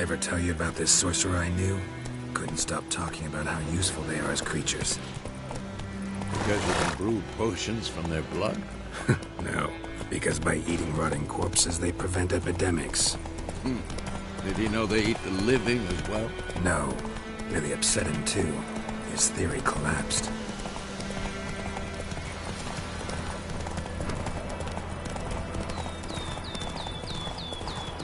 Ever tell you about this sorcerer I knew? Couldn't stop talking about how useful they are as creatures. Because you can brew potions from their blood? No, because by eating rotting corpses, they prevent epidemics. Did he know they eat the living as well? No, really upset him too. His theory collapsed.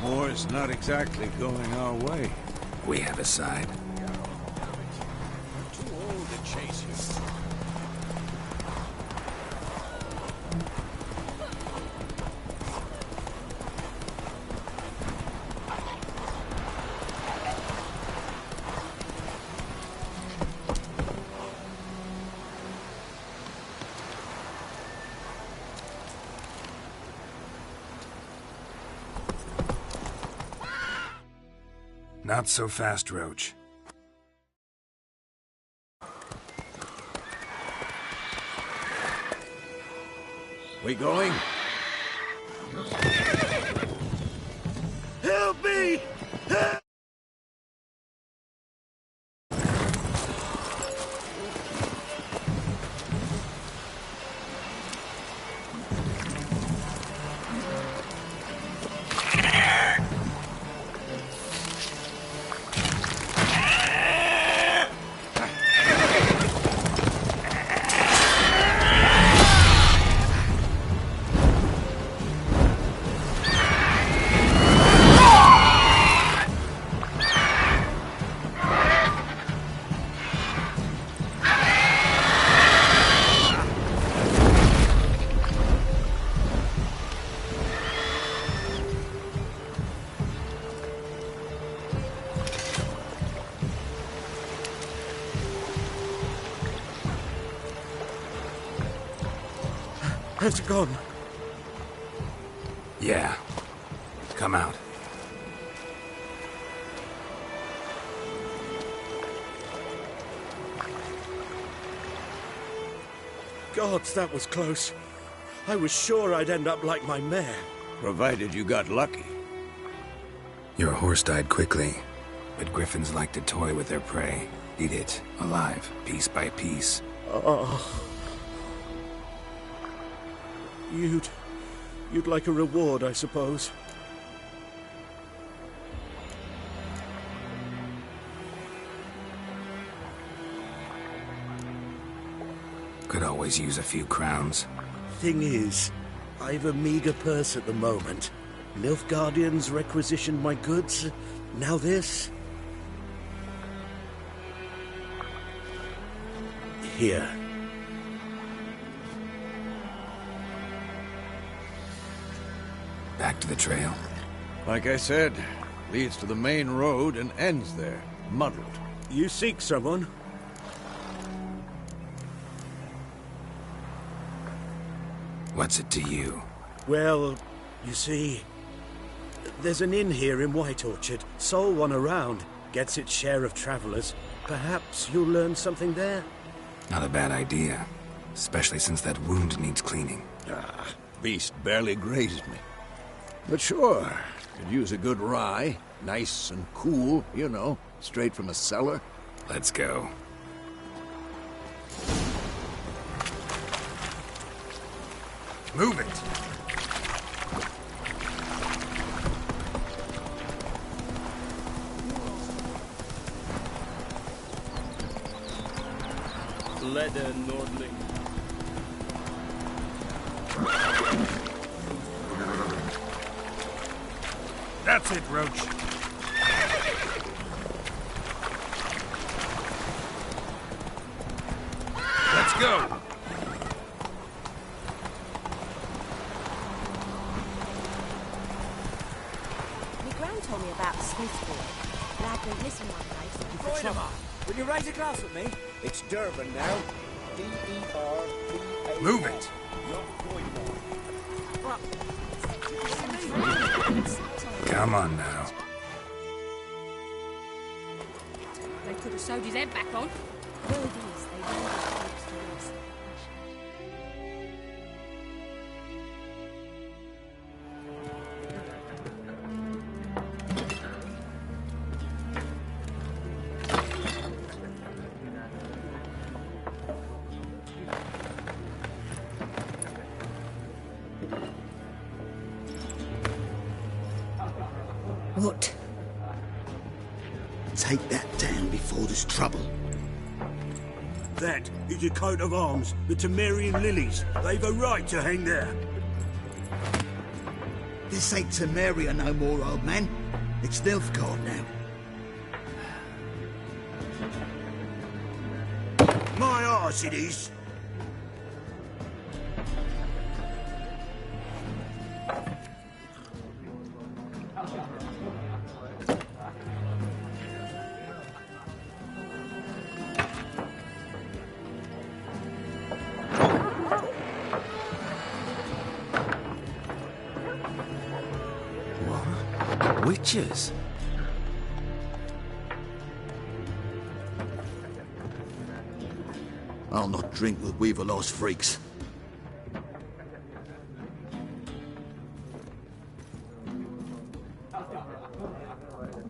War's not exactly going our way. We have a side. Too old to chase you. Not so fast, Roach. We going? Help me! Help! Has it gone? Yeah. Come out. Gods, that was close. I was sure I'd end up like my mare. Provided you got lucky. Your horse died quickly, but griffins like to toy with their prey. Eat it, alive, piece by piece. Oh. You'd like a reward, I suppose. Could always use a few crowns. Thing is, I've a meager purse at the moment. Nilfgaardians requisitioned my goods. Now this. Here. Back to the trail. Like I said, leads to the main road and ends there, muddled. You seek someone? What's it to you? Well, you see, there's an inn here in White Orchard. Sole one around. Gets its share of travelers. Perhaps you'll learn something there? Not a bad idea. Especially since that wound needs cleaning. Beast barely grazed me. But sure, could use a good rye. Nice and cool, you know, straight from a cellar. Let's go. Move it! Leather Nordling. That's it, Roach. Let's go! My gran told me about Smithfield. Lad went missing one day, so he Right, Emma. Will you raise a glass with me? It's Durban now. D-E-R-B-A. Move it! Come on now. They could have sewed his head back on. Word is, they know the troops to us. What? Take that down before there's trouble. That is a coat of arms, the Temerian lilies. They've a right to hang there. This ain't Temeria no more, old man. It's Nilfgaard now. My arse it is. Witches? I'll not drink with Weaverlost freaks.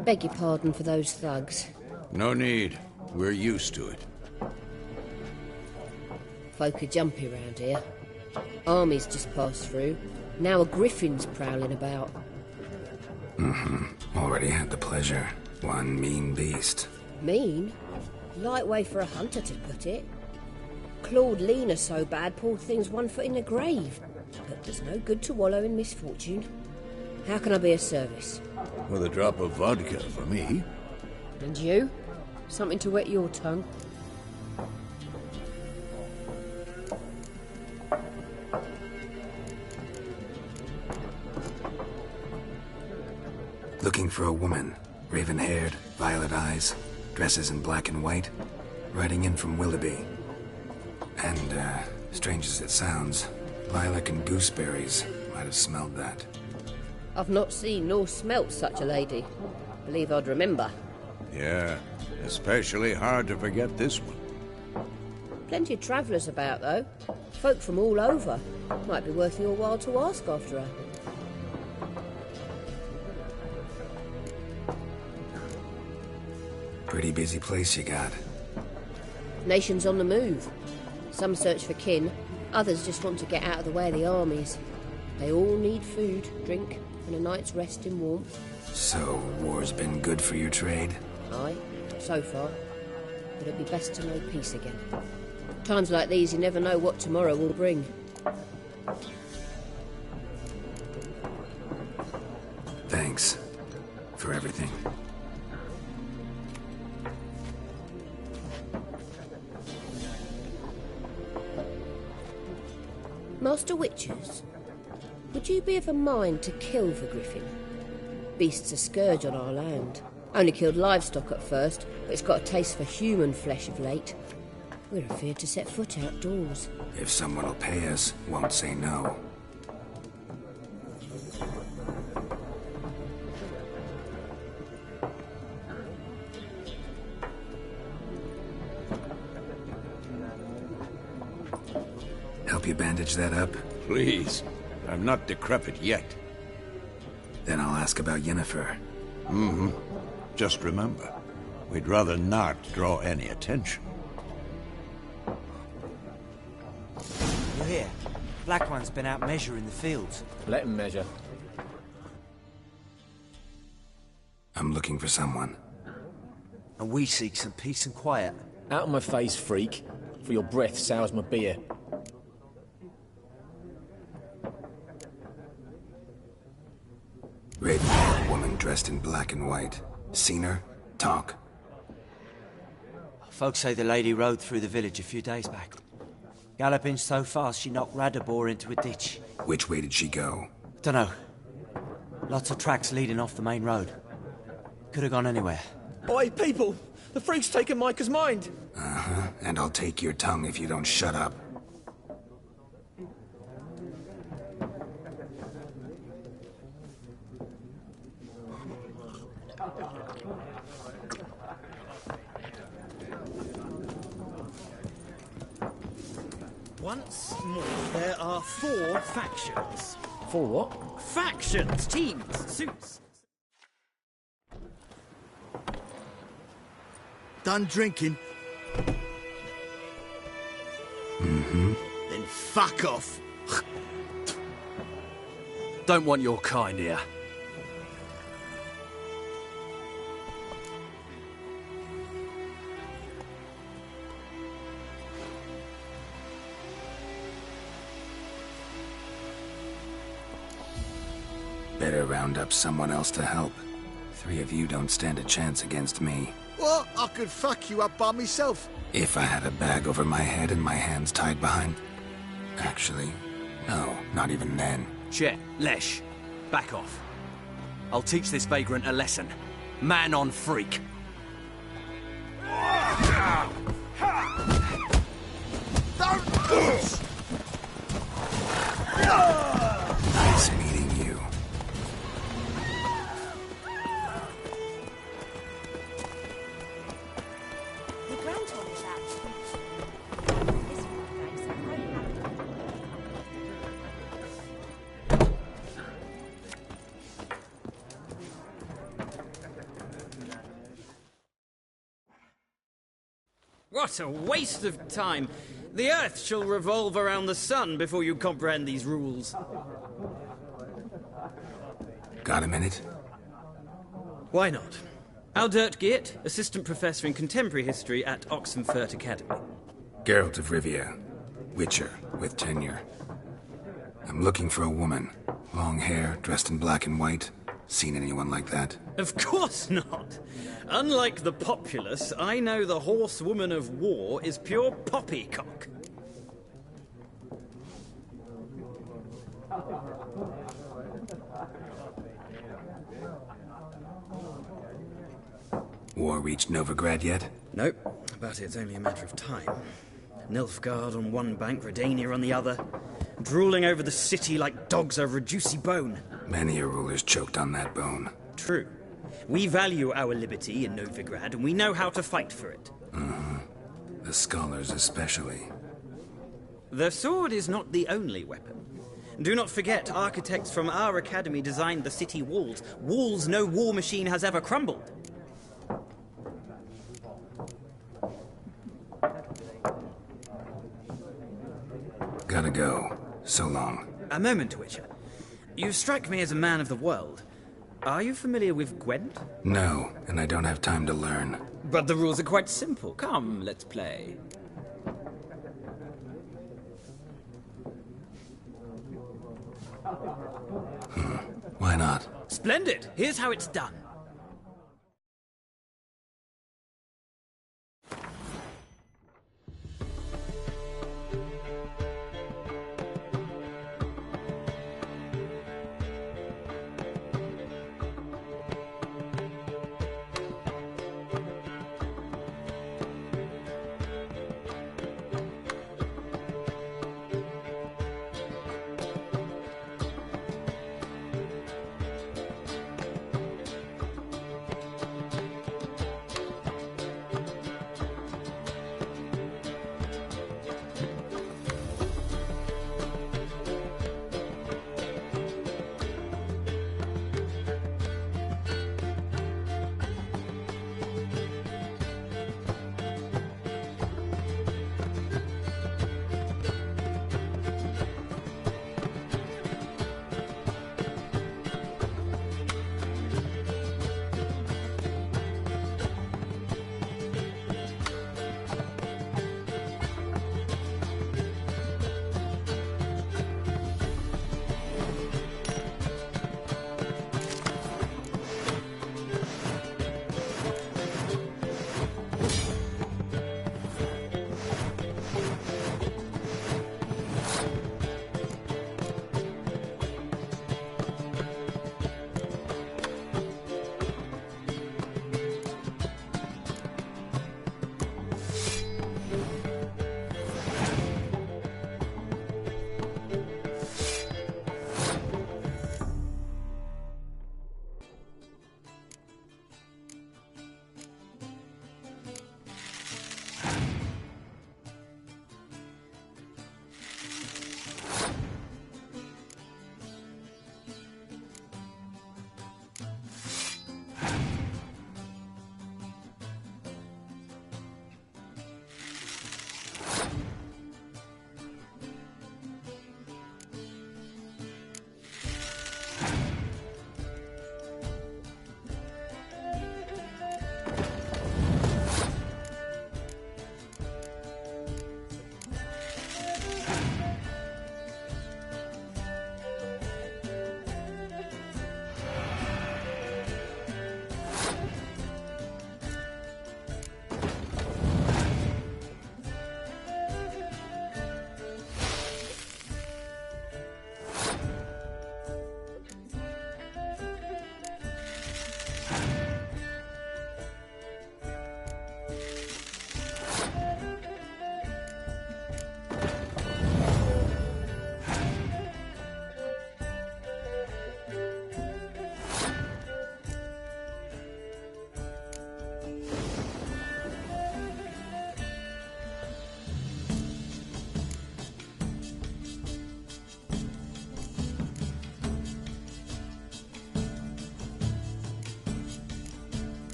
Beg your pardon for those thugs. No need. We're used to it. Folk are jumpy round here. Armies just passed through. Now a griffin's prowling about. Already had the pleasure. One mean beast. Mean? Light way for a hunter to put it. Clawed Lena so bad, poor thing's 1 foot in the grave. But there's no good to wallow in misfortune. How can I be of service? With a drop of vodka for me. And you? Something to wet your tongue? Looking for a woman. Raven-haired, violet eyes, dresses in black and white. Riding in from Willoughby. And, strange as it sounds, lilac and gooseberries might have smelled that. I've not seen nor smelt such a lady. Believe I'd remember. Yeah, especially hard to forget this one. Plenty of travellers about, though. Folk from all over. Might be worth your while to ask after her. Pretty busy place you got. Nations on the move. Some search for kin, others just want to get out of the way of the armies. They all need food, drink, and a night's rest in warmth. So, war's been good for your trade? Aye, so far. But it'd be best to know peace again. Times like these, you never know what tomorrow will bring. Thanks. For everything. Master Witchers, would you be of a mind to kill the griffin? Beast's a scourge on our land. Only killed livestock at first, but it's got a taste for human flesh of late. We're afeard to set foot outdoors. If someone will pay us, won't say no. Help you bandage that up? Please. I'm not decrepit yet. Then I'll ask about Yennefer. Just remember, we'd rather not draw any attention. You hear? Black One's been out measuring the fields. Let him measure. I'm looking for someone. And we seek some peace and quiet. Out of my face, freak. For your breath sours my beer. Raven-haired woman dressed in black and white. Seen her? Talk. Folks say the lady rode through the village a few days back. Galloping so fast she knocked Radabor into a ditch. Which way did she go? Dunno. Lots of tracks leading off the main road. Could have gone anywhere. Oi, people! The freak's taken Micah's mind! Uh-huh. And I'll take your tongue if you don't shut up. Once more, there are 4 factions. For what? Factions, teams, suits. Done drinking? Then fuck off. Don't want your kind here. better round up someone else to help. 3 of you don't stand a chance against me. What? I could fuck you up by myself. If I had a bag over my head and my hands tied behind... Actually, no, not even then. Chet, Lesh, back off. I'll teach this vagrant a lesson. Man on freak. Nice meeting you. The Grand told me that. This one thanks a great What a waste of time! The Earth shall revolve around the sun before you comprehend these rules. Got a minute? Why not? Aldert Geert, Assistant Professor in Contemporary History at Oxenfurt Academy. Geralt of Rivia. Witcher, with tenure. I'm looking for a woman. Long hair, dressed in black and white. Seen anyone like that? Of course not! Unlike the populace, I know the horsewoman of war is pure poppycock. War reached Novigrad yet? Nope, but it's only a matter of time. Nilfgaard on one bank, Redania on the other, drooling over the city like dogs over a juicy bone. Many a ruler's choked on that bone. True. We value our liberty in Novigrad, and we know how to fight for it. The scholars especially. The sword is not the only weapon. Do not forget, architects from our academy designed the city walls. Walls no war machine has ever crumbled. Gotta go. So long. A moment, Witcher. You strike me as a man of the world. Are you familiar with Gwent? No, and I don't have time to learn. But the rules are quite simple. Come, let's play. Why not? Splendid! Here's how it's done.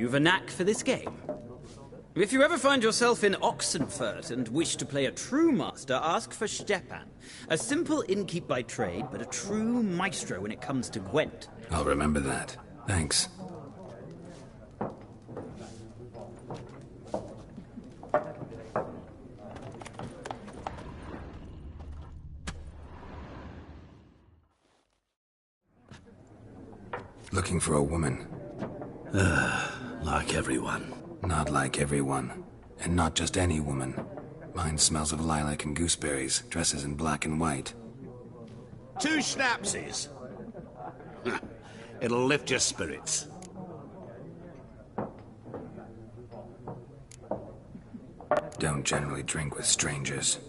You've a knack for this game. If you ever find yourself in Oxenfurt and wish to play a true master, ask for Stepan. A simple innkeep by trade, but a true maestro when it comes to Gwent. I'll remember that. Thanks. Looking for a woman. Like everyone. Not like everyone. And not just any woman. Mine smells of lilac and gooseberries, dresses in black and white. 2 schnapsies. It'll lift your spirits. Don't generally drink with strangers.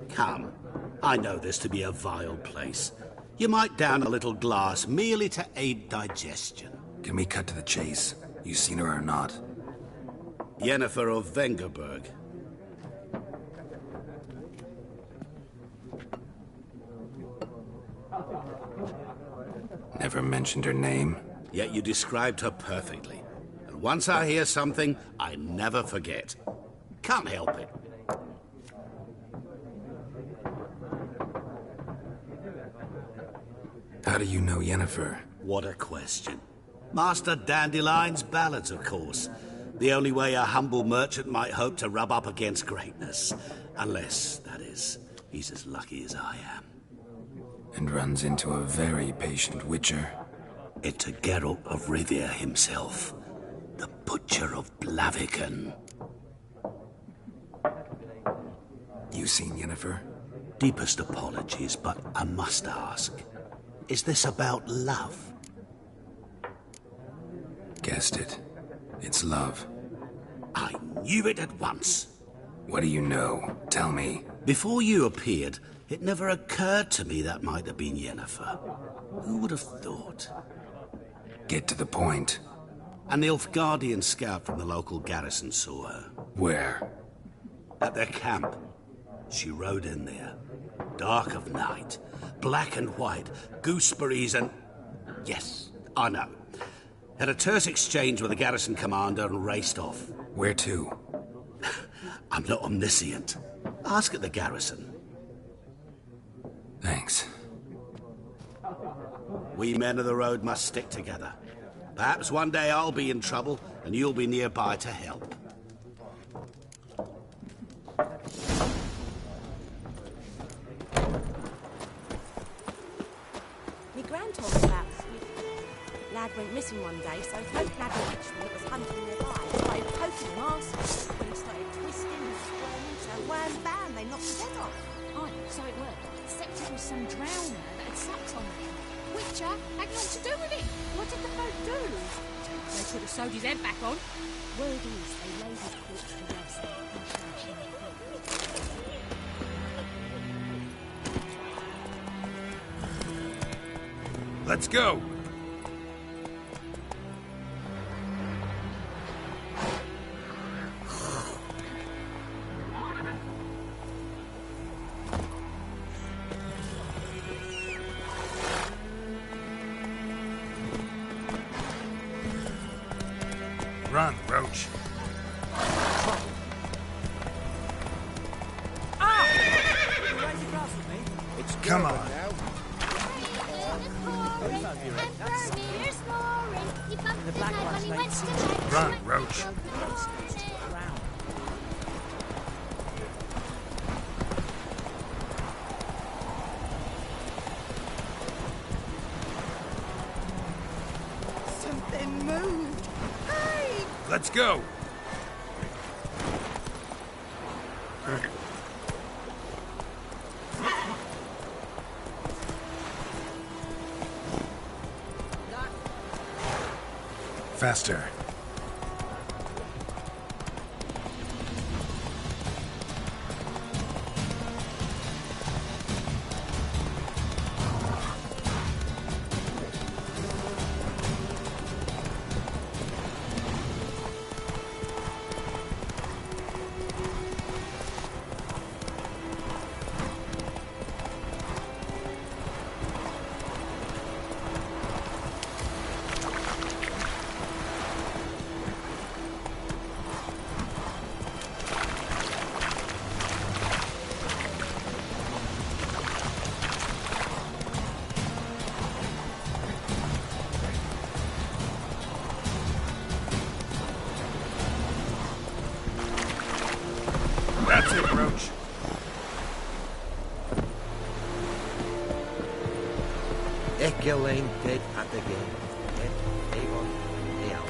Come. I know this to be a vile place. You might down a little glass merely to aid digestion. Can we cut to the chase? You seen her or not? Yennefer of Vengerberg. Never mentioned her name. Yet you described her perfectly. And once I hear something, I never forget. Can't help it. How do you know Yennefer? What a question. Master Dandelion's ballads, of course. The only way a humble merchant might hope to rub up against greatness. Unless, that is, he's as lucky as I am. And runs into a very patient witcher. Into Geralt of Rivia himself. The Butcher of Blaviken. You seen Yennefer? Deepest apologies, but I must ask. Is this about love? Guessed it. It's love. I knew it at once. What do you know? Tell me. Before you appeared, it never occurred to me that might have been Yennefer. Who would have thought? Get to the point. An Nilfgaardian scout from the local garrison saw her. Where? At their camp. She rode in there. Dark of night. Black and white. Gooseberries and... Yes, I know. Had a terse exchange with the garrison commander and raced off. Where to? I'm not omniscient. Ask at the garrison. Thanks. We men of the road must stick together. Perhaps one day I'll be in trouble and you'll be nearby to help. My gran told me about lad went missing one day, so folk nabbed a witchman that was hunting nearby. Started poking him arse. When he started twisting and squirming, so wham bam, they knocked his head off. Aye, so it worked. Except it was some drowner that had sacked on him. Witcher had naught to do with it. What did the folk do? They could have sewed his head back on. Word is they laid his corpse to rest and charged him with guilt. Let's go. Run, Roach. Come on. Run, Roach. Something moved. Hey! Let's go. Faster. Ekelain dead at the game. Avon, Eal.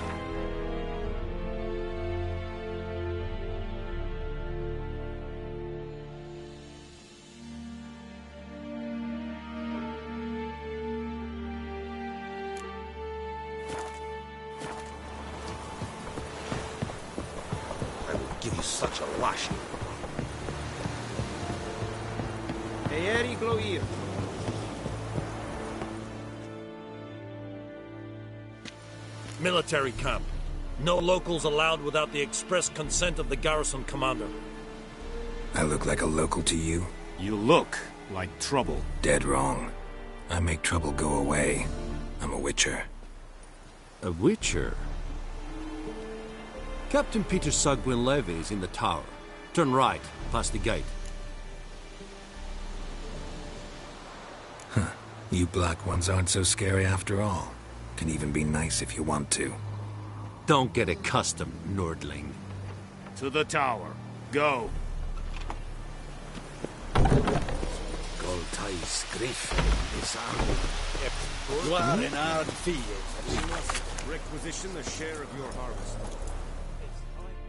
I will give you such a lashing. Eeri Gloir. Military camp. No locals allowed without the express consent of the garrison commander. I look like a local to you? You look like trouble. Dead wrong. I make trouble go away. I'm a witcher. A witcher? Captain Peter Sagwin Levy is in the tower. Turn right, past the gate. Huh. You black ones aren't so scary after all. Can even be nice if you want to. Don't get accustomed, Nordling. To the tower. Go. Goltais Griff is armed. You are in hard field. We must requisition a share of your harvest.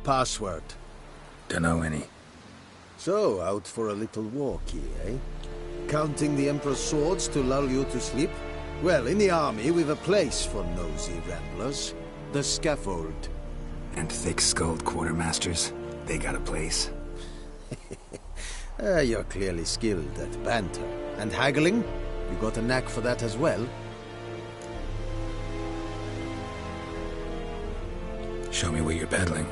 Password. Dunno any. So, out for a little walkie, eh? Counting the Emperor's swords to lull you to sleep? Well, in the army, we've a place for nosy ramblers. The scaffold. And thick-skulled quartermasters? They got a place? You're clearly skilled at banter. And haggling? You got a knack for that as well? Show me what you're peddling.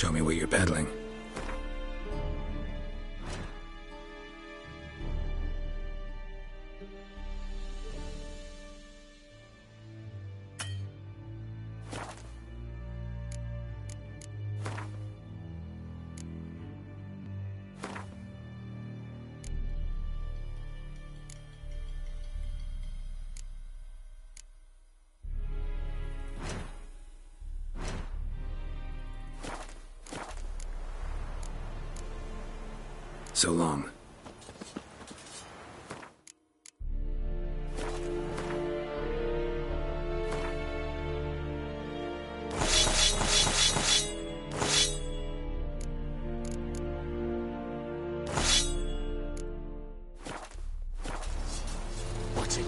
Show me what you're peddling. So long. What's it?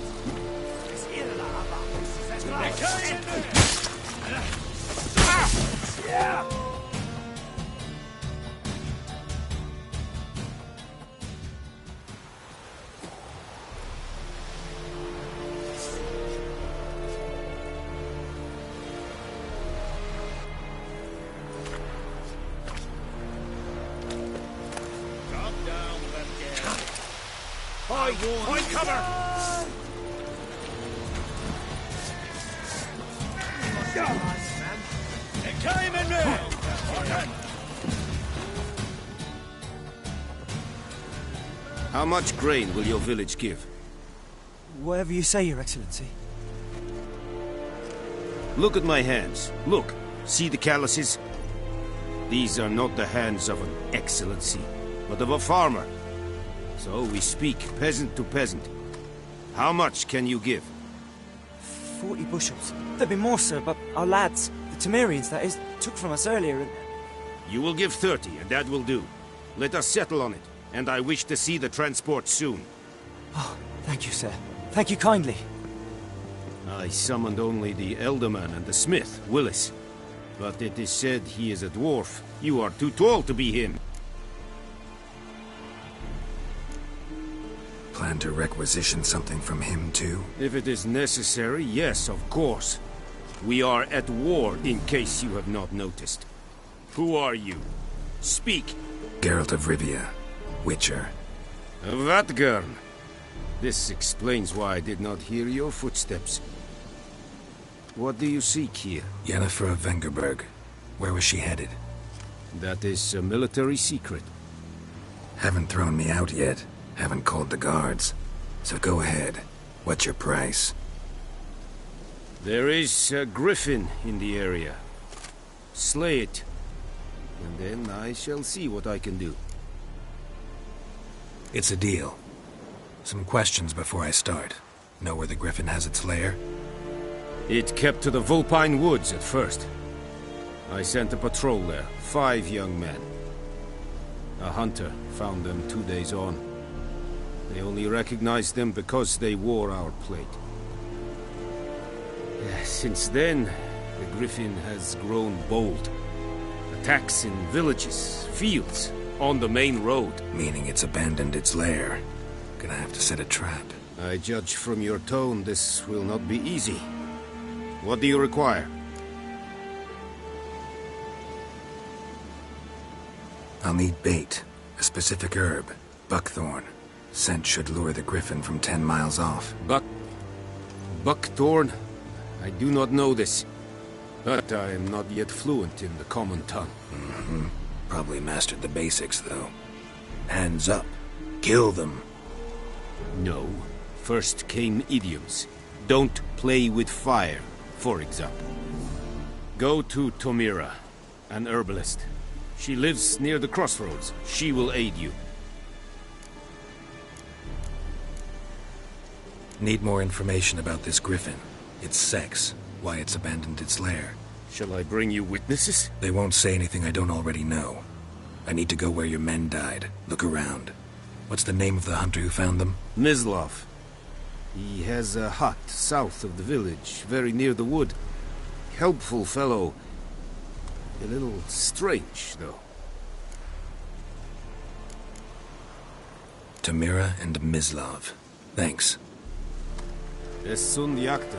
Yeah! Point cover! It came in there! How much grain will your village give? Whatever you say, Your Excellency. Look at my hands. Look. See the calluses? These are not the hands of an excellency, but of a farmer. So we speak peasant to peasant. How much can you give? 40 bushels. There'd be more, sir, but our lads, the Temerians, that is, took from us earlier and... You will give 30, and that will do. Let us settle on it, and I wish to see the transport soon. Oh, thank you, sir. Thank you kindly. I summoned only the Elderman and the smith, Willis. But it is said he is a dwarf. You are too tall to be him. Plan to requisition something from him, too? If it is necessary, yes, of course. We are at war, in case you have not noticed. Who are you? Speak! Geralt of Rivia, Witcher. Vatgern. This explains why I did not hear your footsteps. What do you seek here? Yennefer of Vengerberg. Where was she headed? That is a military secret. Haven't thrown me out yet. Haven't called the guards. So go ahead. What's your price? There is a griffin in the area. Slay it. And then I shall see what I can do. It's a deal. Some questions before I start. Know where the griffin has its lair? It kept to the Vulpine Woods at first. I sent a patrol there, 5 young men. A hunter found them 2 days on. They only recognized them because they wore our plate. Since then, the griffin has grown bold. Attacks in villages, fields, on the main road. Meaning it's abandoned its lair. Gonna have to set a trap. I judge from your tone this will not be easy. What do you require? I'll need bait. A specific herb. Buckthorn. Scent should lure the griffin from 10 miles off. Buckthorn? I do not know this. But I am not yet fluent in the common tongue. Mm-hmm. Probably mastered the basics, though. Hands up. Kill them. No. First came idioms. Don't play with fire, for example. Go to Tomira, an herbalist. She lives near the crossroads. She will aid you. Need more information about this griffin. Its sex, why it's abandoned its lair. Shall I bring you witnesses? They won't say anything I don't already know. I need to go where your men died. Look around. What's the name of the hunter who found them? Mislav. He has a hut south of the village, very near the wood. Helpful fellow. A little strange, though. Tomira and Mislav. Thanks. Es sunt jacta.